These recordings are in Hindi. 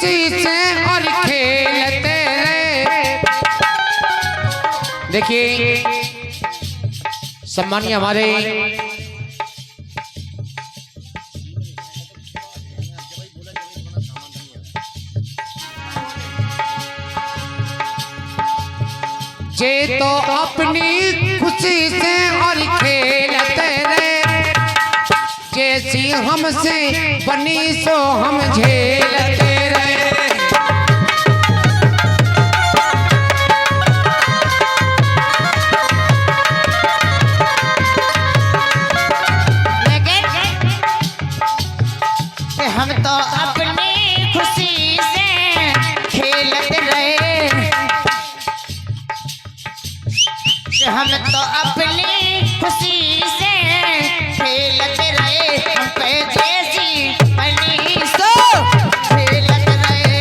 खुशी से और खेलते रहे। देखिए सम्मानीय हमारे जे तो अपनी खुशी से और खेलते रहे, जैसी हमसे बनी सो हम झेलते रहे। हम तो अपनी खुशी से खेलते रहे, हम तो अपनी खुशी से खेलते रहे, हम पे जैसी बनी सो खेलते रहे।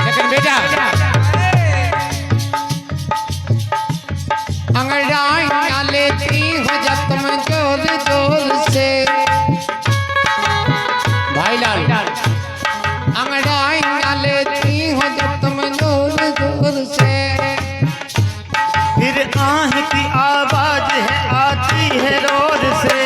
लेकिन बेटा अंगड़ाइयाँ लेती हो जब तुम जोर जोर से, भाईलाल अंगड़ाइयाँ लेती हो जब तुम जोर जोर से, फिर आह की आवाज है आती है रोर से।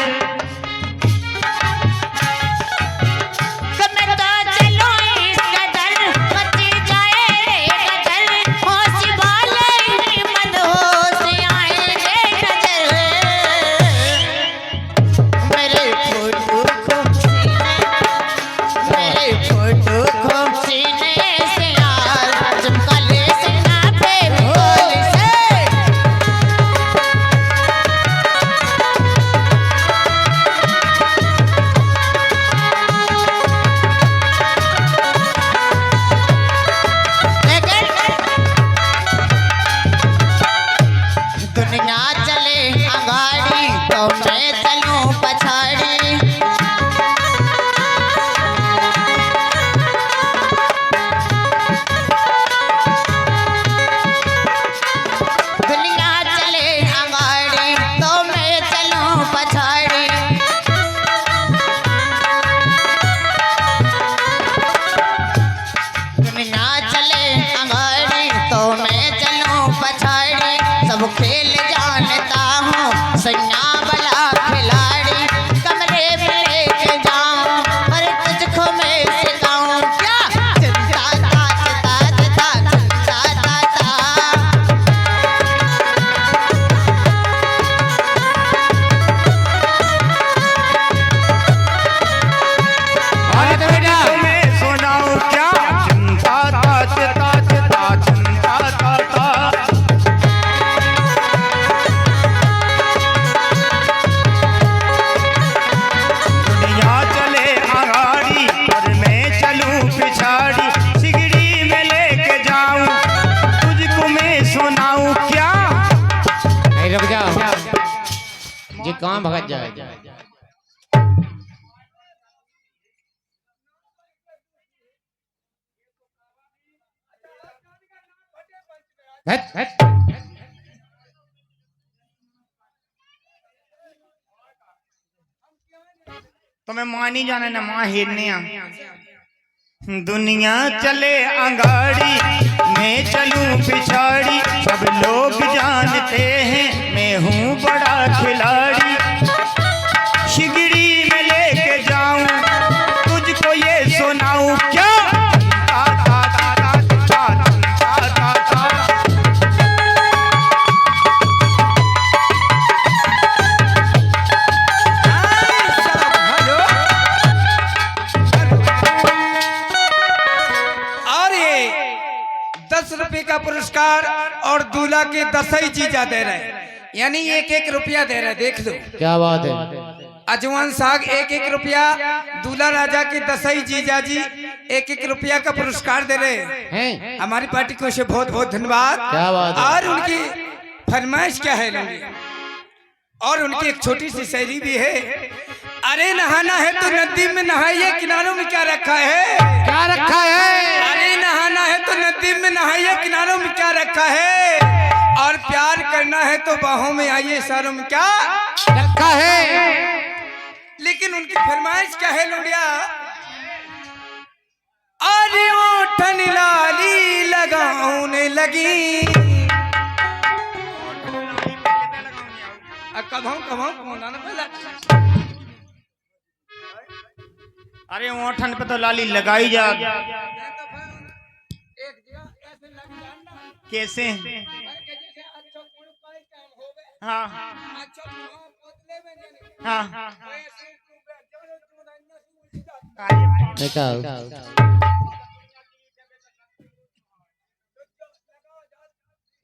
दुनिया चले आगाड़ी तो मैं चलूं पछाड़ी, दुनिया चले आगाड़ी तो मैं चलूं पछाड़ी। दुनिया चले आगाड़ी तो मैं चलूं पछाड़ी, सब खेल जानता हूँ सैया बड़ा खिलाड़ी, कमरे में लेके जाऊं पर तुझको मैं सिखाऊं क्या चिंता ता चिता चिता चिंता ता ता। अरे तो बेटा तुम्हें सुनाऊं क्या चिंता ताच ताच ता चिंता ता ता। दुनिया चले आगाड़ी और मैं चलूं पिछाड़ी, सिगड़ी में लेके जाऊं तुझको मैं सुनाऊं क्या। नहीं रुक जाओ जी, कहाँ भगत जाए। हट हट तुम्हें माँ नहीं जाना ना माँ हिरने आ। दुनिया चले आगाड़ी मैं चलूं पिछाड़ी, सब लोग जानते हैं मैं हूँ बड़ा खिलाड़ी, शिगड़ी में लेके जाऊं तुझको ये सुनाऊं क्या। ता ता ता ता ता ता ता ता। और ये 10 रुपए का पुरस्कार और दूल्हा के 10 ही चीजा दे रहे हैं, यानी 1-1 रुपया दे रहे हैं। देख लो क्या बात है। अजवान साग 1-1 रुपया, दूल्हा राजा के 10 ही जीजा जी 1-1 रुपया का पुरस्कार दे रहे हैं। हमारी पार्टी को से बहुत बहुत धन्यवाद। क्या बात है। और उनकी फरमाइश क्या है लोगी? और उनकी एक छोटी सी शायरी भी है। अरे नहाना है तो नदी में नहाइए, किनारों में क्या रखा है? क्या रखा है? अरे नहाना है तो नदी में नहाइए, किनारों में क्या रखा है? और प्यार कर करना है तो बाहों में आइए, सारों में क्या रखा है। लेकिन उनकी फरमाइश क्या है लोडिया? अरे ओठन लाली लगाने लगी, कभाऊ अरे ओठन पे तो लाली लगाई जा। कैसे? हाँ हाँ देखा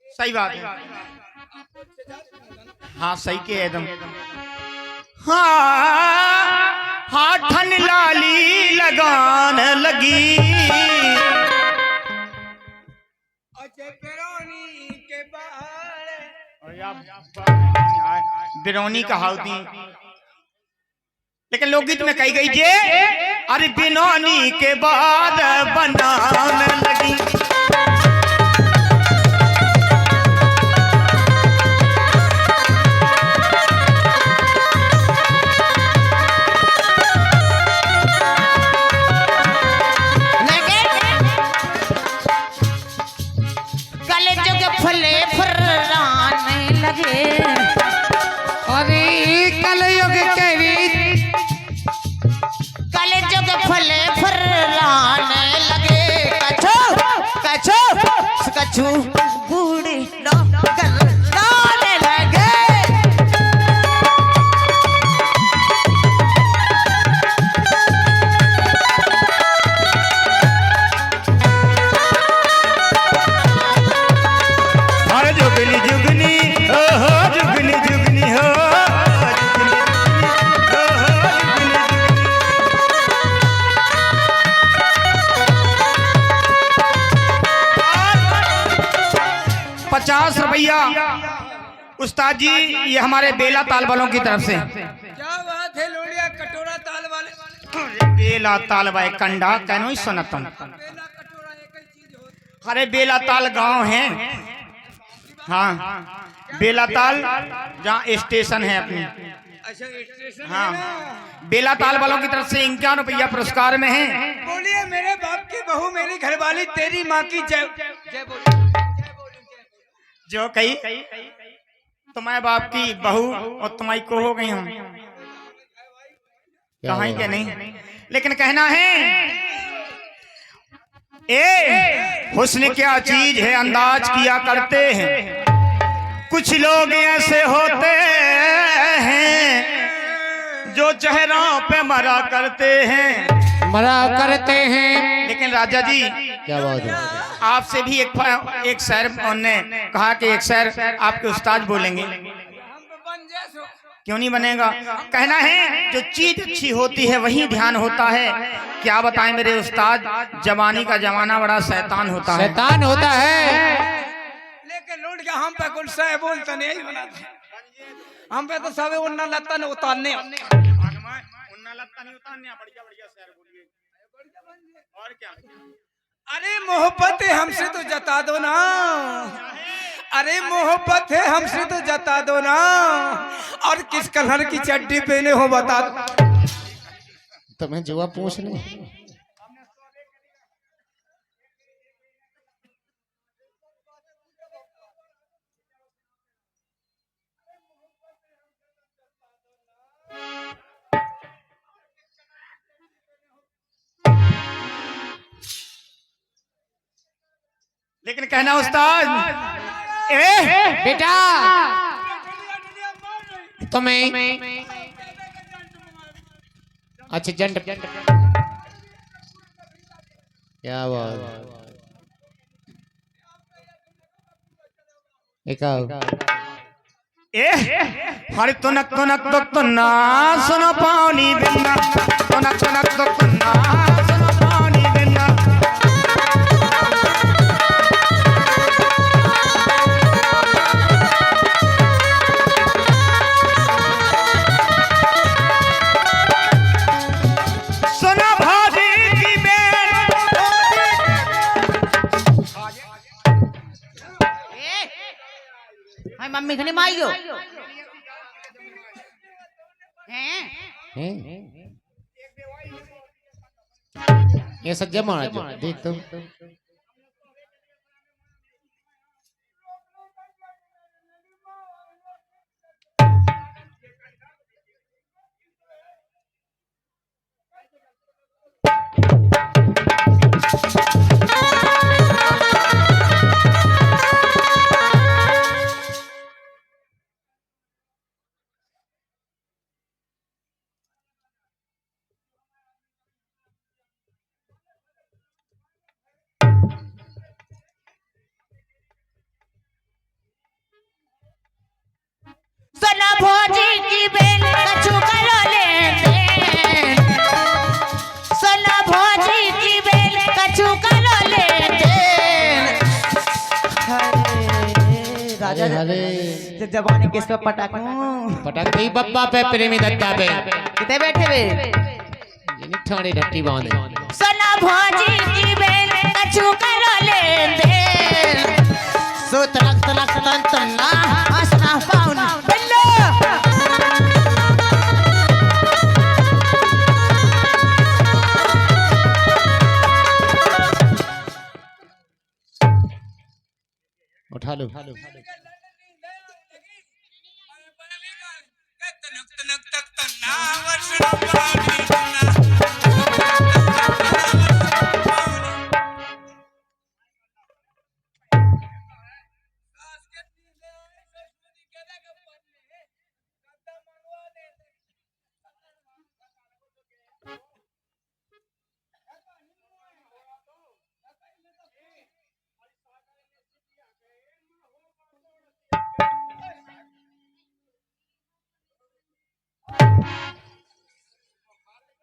सही बात है। हाँ सही के एकदम। हाँ हाथन लाली लगान लगी, बिरौनी कहावती। लेकिन लोकगीत में कही गई जे अरे बिनौनी के बाद बनान लगी। कछु बूढ़ी डालने लगे। अरे जुगनी जुगनी हो जुगनी जुगनी हो, जुगनी 50 रुपया उस्ताद जी, ये हमारे बेला ताल वालों की तरफ से। क्या बात है लोडिया, कटोरा ताल वाले। बेला ताल वाले कंडा कहनो ही सुनतन। अरे बेला ताल गांव है, हाँ बेला ताल जहाँ स्टेशन है अपनी। अच्छा स्टेशन। हाँ बेला ताल वालों की तरफ से 51 रुपया पुरस्कार में है। बोलिए मेरे बाप की बहू, मेरी घरवाली, तेरी माँ की जय जय बोलिए। जो कही तुम्हारे बाप की बहू और तुम्हारी को हो गई हम कहीं के नहीं। लेकिन कहना है ए हुस्न क्या चीज है अंदाज किया करते हैं, कुछ लोग ऐसे होते हैं जो चेहरों पे मरा करते हैं, मरा करते हैं। लेकिन राजा जी क्या बात है, आपसे भी एक शेर उन्होंने कहा कि एक शेर आपके उस्ताद बोलेंगे। क्यों नहीं बनेगा? कहना है जो चीज अच्छी होती है वही ध्यान होता है। क्या बताएं मेरे उस्ताद, जवानी का जमाना बड़ा शैतान होता है। शैतान होता है। लेकिन लूट के हम पे कुल सह बोलते नहीं बनाते, हम पे तो सब उन्ना लत्ता ने उतारने और क्या। अरे मोहब्बत है हमसे तो जता दो ना, अरे मोहब्बत है हमसे तो जता दो ना, और किस कलर की चड्डी पहने हो बता दो। तुम्हें जुआ पूछ ले। लेकिन कहना उस्ताद बेटा तुम्हें अच्छा जंड क्या बात एक हर तुनक तुनक तो ना सुनो पानी बिना, तुनक तुनक तो ना सुनो पानी बिना। हाय मम्मी खनी माइयो हैं ये सज्जा मारा जो देख तो सना भोजी की बेल कछु करो ले दे सना भोजी की बेल कछु करो ले दे राजा अरे जवानी किस पे पटाकूं पटक गई बब्बा पे प्रेमी दत्ता पे कितने बैठे वे जिन्हें ठाणे ढट्टी बांधे सना भोजी की बेल कछु करो ले दे सो तलक तलक तन तन्ना हंसना पाउन बिल्लो उठा लो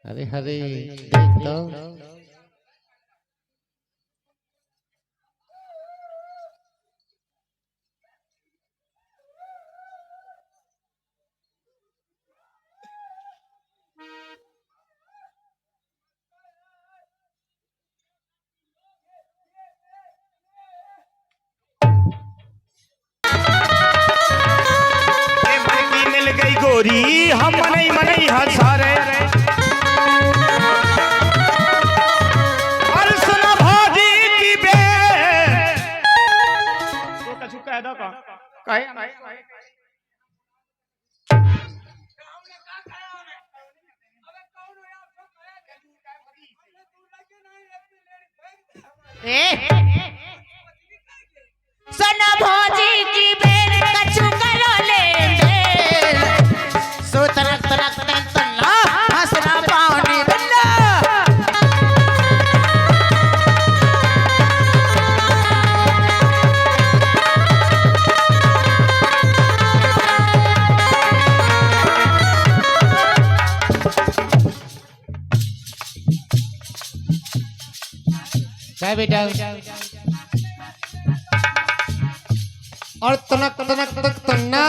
अरे हरे देख तो मिल गई गोरी हम मनई मनई हंसारे और सुना भौजी की बेल तो कछु कह दो का कहे सना भोजी की बेल कछु करो ले दे सो तरक तरक तन तन्ना हंसना पाउनी बिल्लो क्या बेटा और तनक तनक तक तन्ना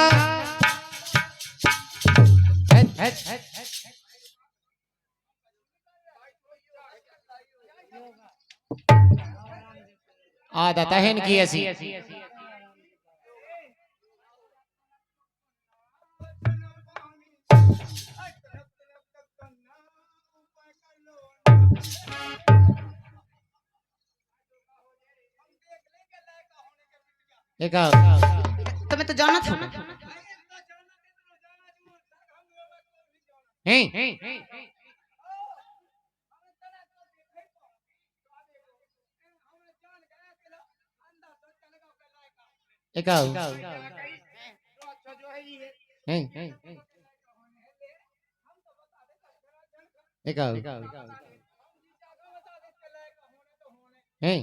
आदत है इनकी ऐसी एक तुम्हें तो जाना था हैं एक हैं एक हैं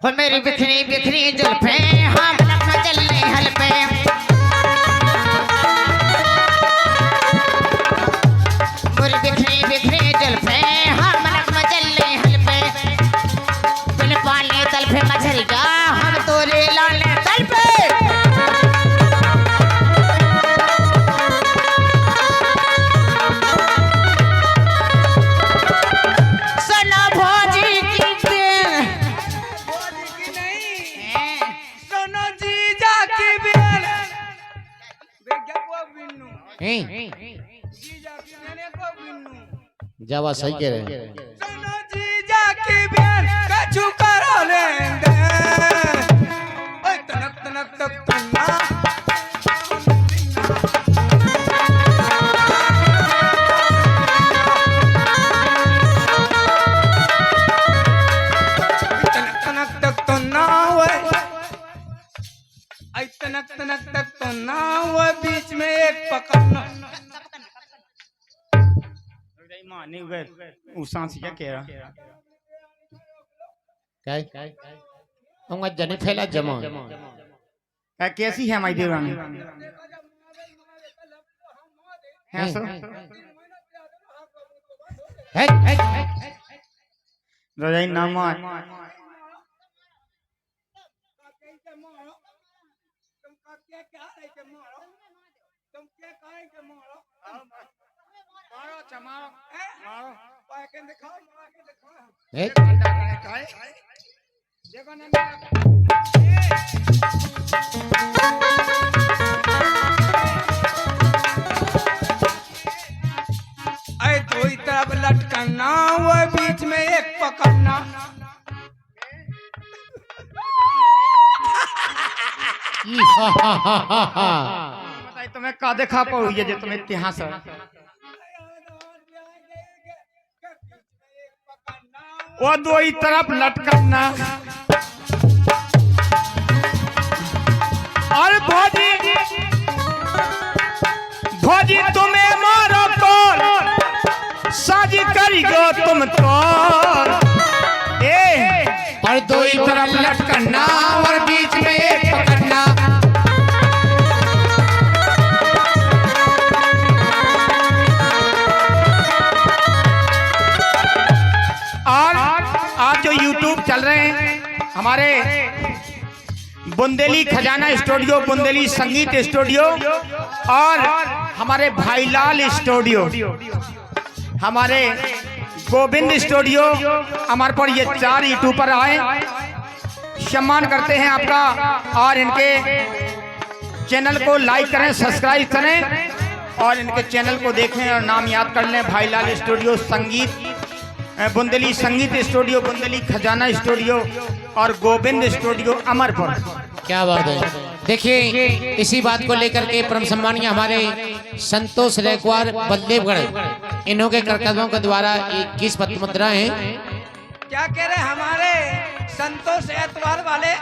हो मेरी बिखरी बिखरी जुल्फे हम लखनऊ चलने हल पे मेरी बिखरी बिखरी जुल्फे हम लखनऊ चलने हल पे बिन पाले तल पे मछरिया हम तोरे लाने तल पे जावा सही कह रहे हैं। सुनो जीजा की बहन कछु करो लेंदे ओए तनक तनक तक तन्ना तनक तनक तक तो ना ओए आई तनक तनक तक तो ना ओए बीच में एक पकड़ना मानी गए उसा से क्या कह रहा क्या हम जनी फैला जमा क्या कैसी है हमारी देवरानी है सर रजाई नामा अरे दो ही तरफ लटकना वो बीच में एक पकड़ना बताइए तुम्हें का देखा पाओ ये जो तुम्हें इतिहास है वो दो ही तरफ लटकना और भोजी भोजी तुम्हें मारो कौन साजी करिगो तुम तो और दो ही तरफ लटकना और बीच में एक पकड़ना और आज जो YouTube चल रहे हैं हमारे बुंदेली खजाना स्टूडियो बुंदेली संगीत स्टूडियो और हमारे भाईलाल स्टूडियो हमारे गोविंद स्टूडियो हमारे पर ये 4 यूट्यूबर आए सम्मान करते हैं आपका और इनके चैनल को लाइक करें सब्सक्राइब करें और इनके चैनल को देखें और नाम याद कर लें भाईलाल स्टूडियो संगीत बुंदेली संगीत स्टूडियो बुंदेली खजाना स्टूडियो और गोविंद स्टूडियो अमरपुर। क्या बात है। देखिए इसी बात को लेकर के परम सम्मानीय हमारे संतोष रेकवार बल्देवगढ़ इन्हों के करकदमों के द्वारा 21 पत्र मुद्राएं हैं। क्या कह रहे हमारे संतोष एतवार वाले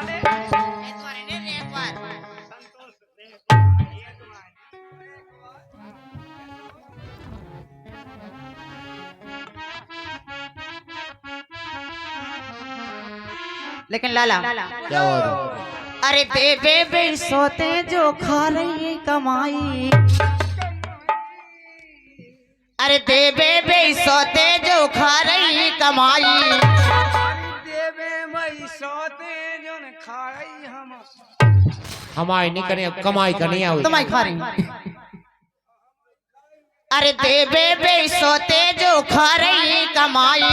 लेकिन लाला क्या बात है। अरे देवे बे सोते जो खा रही कमाई अरे देवे बे सोते जो खा रही कमाई देवे मई सोते जो न खाई हम हमारी नहीं करें अब कमाई करनी है तुम्हारी खा रही अरे देवे बे सोते जो खा रही कमाई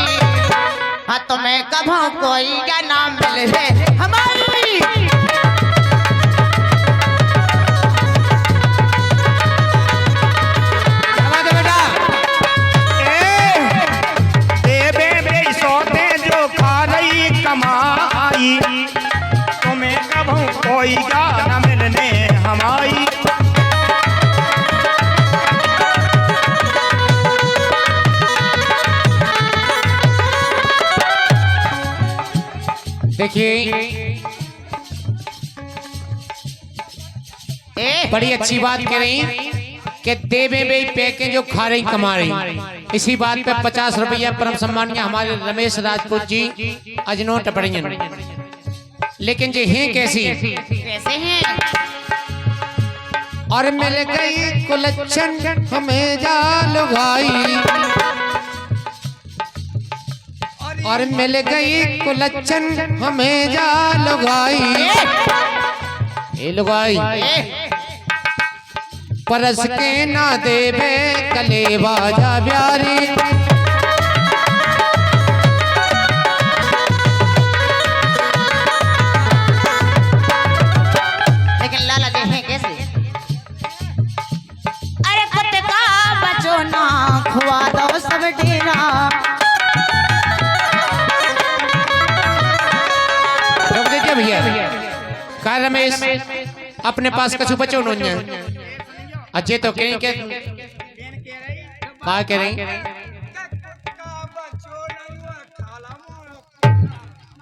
हाँ तुम्हें कभो कोई का नाम मिले हमारी कमाई तुम्हें कब कोई न मिलने हमारी देखिए बड़ी अच्छी बात कह रही कि देवे में पैके जो खा रही कमा रही इसी बात पे 50 रुपया परम सम्मानीय हमारे रमेश राजपूत जी अजनोट पड़ेंगे लेकिन जी हैं कैसी कैसे हैं और मिल गई कुलच्छन हमें जाल भाई और मिल गई कुलच्छन हमें जाल भाई ये लुगाई परस के ना देवे कले बाजा प्यारी लेकिन लाला देखें कैसे अरे कुत्ते का बचो ना खुआ दो सब डेरा का रमेश अपने पास कछु बचो नोन्या अच्छे तो कहीं के का करें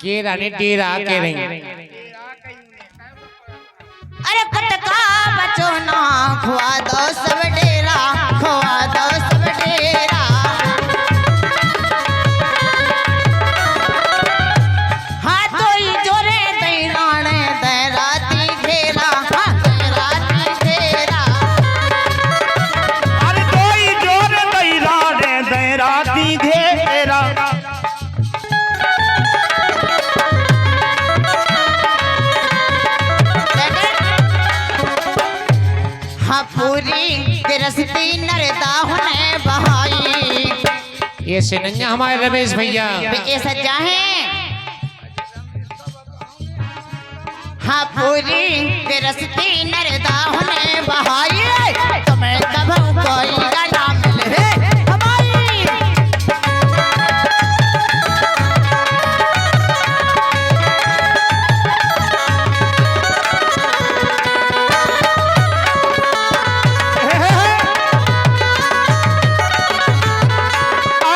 केरा ने डेरा करें अरे कटका बचो ना खुआ दो सब डेरा खुआ दो सब डेरा हाँ तो ही जोरे दैराने दैराती घेरा हाँ दैराती घेरा अरे कोई जोर दैराने दैराती घेरा हाँ पूरी तिरसती नरदा होने बहाई ये सिनन्या हमारे रमेश भैया ये सज्जा है हाँ पूरी तिरसती नरदा होने बहाई तुम्हें कब कोई गला मिले हमारी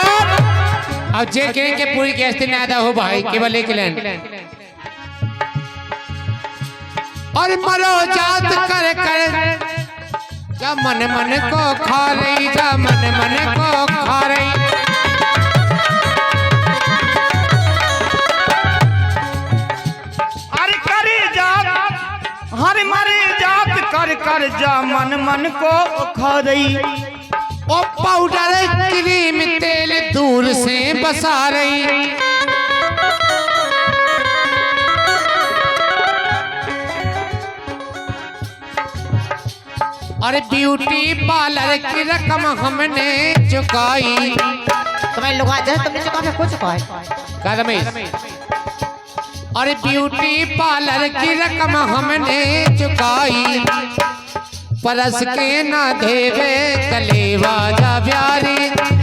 अब जे कहें के पूरी गैस ना आदा हो भाई केवल एक लाइन और मरो जात कर कर जा मन मन को खा रही जा मन मन को खा रही अरे करे जात हर मरे जात कर कर जा मन मन को खा रही ओ पाउडर क्रीम तेल दूर से बसा रही और ब्यूटी पार्लर की रकम हमने चुकाई तुम्हें लोग आज तुमने चुका मैं कुछ कहा का रमेश और ब्यूटी पार्लर की रकम हमने चुकाई परस के ना देवे कलेवा जा प्यारी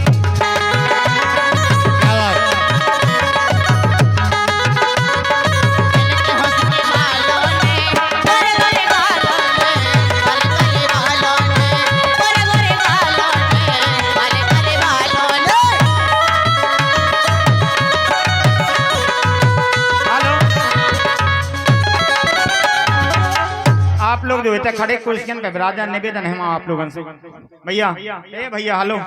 आप लोग जो है खड़े क्वेश्चन पे विराजमान निवेदन है आप लोगों से भैया ए भैया हेलो